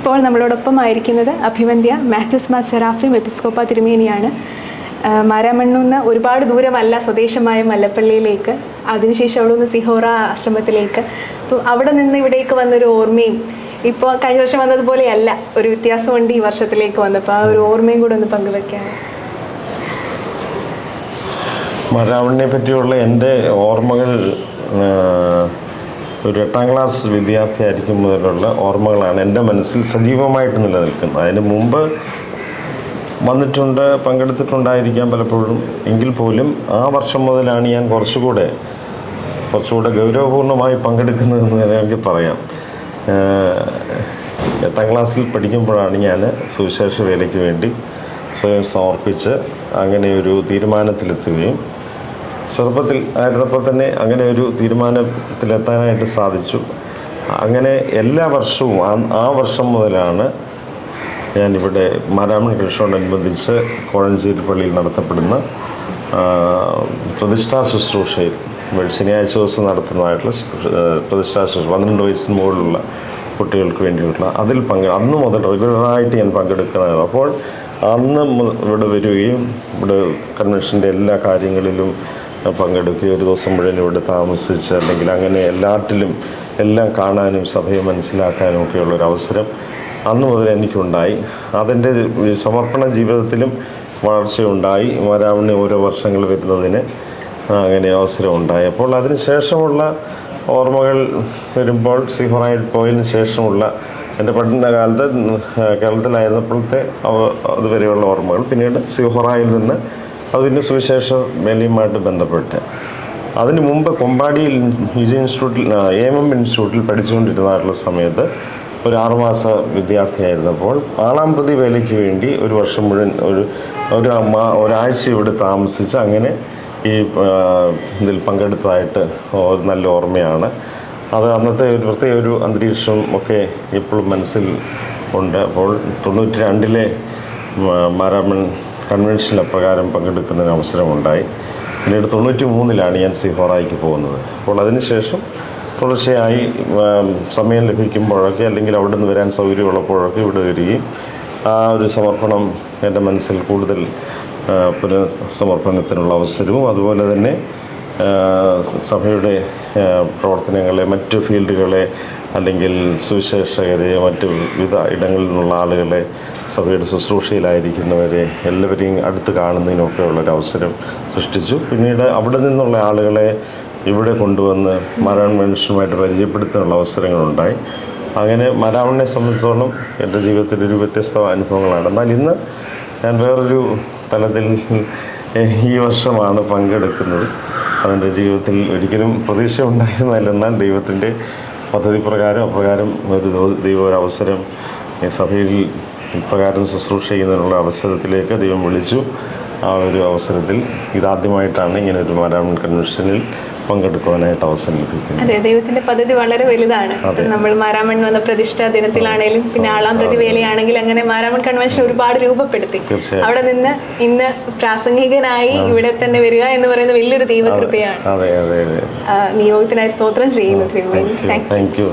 ഇപ്പോൾ നമ്മളോടൊപ്പം ആയിരിക്കുന്നത് അഭിവന്ദ്യ മാത്യൂസ് മാർ സെറാഫിം എപ്പിസ്കോപ്പ തിരുമേനിയാണ്. മാരാമണ്ണൂന്ന് ഒരുപാട് ദൂരമല്ല സ്വദേശമായ മല്ലപ്പള്ളിയിലേക്ക്, അതിനുശേഷം അവിടെ നിന്ന് സിഹോറ ആശ്രമത്തിലേക്ക്. അപ്പോൾ അവിടെ നിന്ന് ഇവിടേക്ക് വന്നൊരു ഓർമ്മയും ഇപ്പോൾ കഴിഞ്ഞ വർഷം വന്നതുപോലെയല്ല, ഒരു വ്യത്യാസമുണ്ട് ഈ വർഷത്തിലേക്ക് വന്നപ്പോൾ. ആ ഒരു ഓർമ്മയും കൂടെ ഒന്ന് പങ്കുവെക്കാൻ. മാരാമണ്ണിനെ പറ്റിയുള്ള എൻ്റെ ഓർമ്മകൾ ഒരു 8ാം ക്ലാസ് വിദ്യാർത്ഥിയായിരിക്കും മുതലുള്ള ഓർമ്മകളാണ് എൻ്റെ മനസ്സിൽ സജീവമായിട്ട് നിലനിൽക്കുന്നത്. അതിന് മുമ്പ് വന്നിട്ടുണ്ട്, പങ്കെടുത്തിട്ടുണ്ടായിരിക്കാം പലപ്പോഴും. എങ്കിൽ പോലും ആ വർഷം മുതലാണ് ഞാൻ കുറച്ചുകൂടെ ഗൗരവപൂർണ്ണമായി പങ്കെടുക്കുന്നതെന്ന് വേണമെങ്കിൽ പറയാം. 8ാം ക്ലാസ്സിൽ പഠിക്കുമ്പോഴാണ് ഞാൻ സുവിശേഷ വേലയ്ക്ക് വേണ്ടി സ്വയം സമർപ്പിച്ച് അങ്ങനെ ഒരു തീരുമാനത്തിലെത്തുകയും ചെറുപ്പത്തിൽ ആയിരുന്നപ്പോൾ തന്നെ അങ്ങനെ ഒരു തീരുമാനത്തിലെത്താനായിട്ട് സാധിച്ചു. അങ്ങനെ എല്ലാ വർഷവും ആ വർഷം മുതലാണ് ഞാനിവിടെ മാരാമൺ കൺവെൻഷനോടനുബന്ധിച്ച് കോഴഞ്ചേരി പള്ളിയിൽ നടത്തപ്പെടുന്ന പ്രതിഷ്ഠാ ശുശ്രൂഷയിൽ ശനിയാഴ്ച ദിവസം നടത്തുന്നതായിട്ടുള്ള പ്രതിഷ്ഠാ ശുശ്രൂഷ 12 വയസ്സിന് മുകളിലുള്ള കുട്ടികൾക്ക് വേണ്ടിയിട്ടുള്ള അതിൽ അന്ന് മുതൽ റെഗുലറായിട്ട് ഞാൻ പങ്കെടുക്കുന്നതാണ്. അപ്പോൾ അന്ന് ഇവിടെ വരികയും ഇവിടെ കൺവെൻഷൻ്റെ എല്ലാ കാര്യങ്ങളിലും പങ്കെടുക്കുകയും ഒരു ദിവസം മുഴുവൻ ഇവിടെ താമസിച്ച് അല്ലെങ്കിൽ അങ്ങനെ എല്ലാറ്റിലും എല്ലാം കാണാനും സഭയെ മനസ്സിലാക്കാനും ഒക്കെയുള്ളൊരവസരം അന്ന് മുതൽ എനിക്കുണ്ടായി. അതിൻ്റെ സമർപ്പണ ജീവിതത്തിലും വളർച്ചയുണ്ടായി. മാരാമണ്ണി ഓരോ വർഷങ്ങൾ വരുന്നതിന് അങ്ങനെ അവസരമുണ്ടായി. അപ്പോൾ അതിന് ശേഷമുള്ള ഓർമ്മകൾ വരുമ്പോൾ സിഹോറയിൽ പോയതിന് ശേഷമുള്ള എൻ്റെ പഠനകാലത്ത് കേരളത്തിലായിരുന്നപ്പോഴത്തെ അതുവരെയുള്ള ഓർമ്മകൾ, പിന്നീട് സിഹോറയിൽ നിന്ന് അതിൻ്റെ സുവിശേഷ വേലയുമായിട്ട് ബന്ധപ്പെട്ട് അതിന് മുമ്പ് കൊമ്പാടിയിൽ ഇൻസ്റ്റിറ്റ്യൂട്ടിൽ AMM ഇൻസ്റ്റിറ്റ്യൂട്ടിൽ പഠിച്ചുകൊണ്ടിരുന്നതായിട്ടുള്ള സമയത്ത് ഒരു 6 മാസ വിദ്യാർത്ഥിയായിരുന്നപ്പോൾ ആളാം പ്രതി വേലയ്ക്ക് വേണ്ടി ഒരു വർഷം മുഴുവൻ ഒരാഴ്ച ഇവിടെ താമസിച്ച് അങ്ങനെ ഈ ഇതിൽ പങ്കെടുത്തതായിട്ട് നല്ല ഓർമ്മയാണ്. അത് അന്നത്തെ ഒരു പ്രത്യേക ഒരു അന്തരീക്ഷം ഒക്കെ ഇപ്പോഴും മനസ്സിൽ ഉണ്ട്. അപ്പോൾ 92-ലെ മാരാമൺ കൺവെൻഷനിൽ അപ്രകാരം പങ്കെടുക്കുന്നതിന് അവസരമുണ്ടായി. പിന്നീട് 93-ലാണ് ഞാൻ സിഹോറയ്ക്ക് പോകുന്നത്. അപ്പോൾ അതിനുശേഷം തുടർച്ചയായി സമയം ലഭിക്കുമ്പോഴൊക്കെ അല്ലെങ്കിൽ അവിടെ നിന്ന് വരാൻ സൗകര്യമുള്ളപ്പോഴൊക്കെ ഇവിടെ വരികയും ആ ഒരു സമർപ്പണം എൻ്റെ മനസ്സിൽ കൂടുതൽ പുനഃസമർപ്പണത്തിനുള്ള അവസരവും അതുപോലെ തന്നെ സഭയുടെ പ്രവർത്തനങ്ങളെ, മറ്റു ഫീൽഡുകളെ അല്ലെങ്കിൽ സുവിശേഷകരെ, മറ്റു വിവിധ ഇടങ്ങളിൽ നിന്നുള്ള ആളുകളെ, സഭയുടെ ശുശ്രൂഷയിലായിരിക്കുന്നവരെ എല്ലാവരെയും അടുത്ത് കാണുന്നതിനൊക്കെ ഉള്ളൊരവസരം സൃഷ്ടിച്ചു. പിന്നീട് അവിടെ നിന്നുള്ള ആളുകളെ ഇവിടെ കൊണ്ടുവന്ന് മാരാമൺ മനുഷ്യനുമായിട്ട് പരിചയപ്പെടുത്താനുള്ള അവസരങ്ങളുണ്ടായി. അങ്ങനെ മാരാമണിനെ സംബന്ധിച്ചിടത്തോളം എൻ്റെ ജീവിതത്തിൽ ഒരു വ്യത്യസ്ത അനുഭവങ്ങളാണ്. എന്നാൽ ഇന്ന് ഞാൻ വേറൊരു തലത്തിൽ ഈ വർഷമാണ് പങ്കെടുക്കുന്നത്. അതെൻ്റെ ജീവിതത്തിൽ ഒരിക്കലും പ്രതീക്ഷ ഉണ്ടായിരുന്നില്ല. എന്നാൽ ദൈവത്തിൻ്റെ പദ്ധതി അപ്രകാരം ദൈവം സഭയിൽ ഇപ്രകാരം ശുശ്രൂഷ ചെയ്യുന്നതിനുള്ള അവസരത്തിലേക്ക് ദൈവം വിളിച്ചു. ആ ഒരു അവസരത്തിൽ ഇതാദ്യമായിട്ടാണ് ഇങ്ങനെ ഒരു മാരാമൺ കൺവെൻഷനിൽ പങ്കെടുക്കുവാനായിട്ട് അവസരം ലഭിക്കുന്നത്. അതെ, ദൈവത്തിന്റെ പദ്ധതി വളരെ വലുതാണ്. നമ്മൾ മാരാമൺ വന്ന പ്രതിഷ്ഠാ ദിനത്തിലാണെങ്കിലും പിന്നെ ആളാം പ്രതി വേലയാണെങ്കിൽ അങ്ങനെ മാരാമൺ കൺവെൻഷൻ ഒരുപാട് രൂപപ്പെടുത്തി. അവിടെ നിന്ന് ഇന്ന് പ്രാസംഗികനായി ഇവിടെ തന്നെ വരിക എന്ന് പറയുന്ന വലിയൊരു ദൈവകൃപയാണ്. നിയോഗത്തിനായി സ്തോത്രം ചെയ്യുന്നു. Thank you.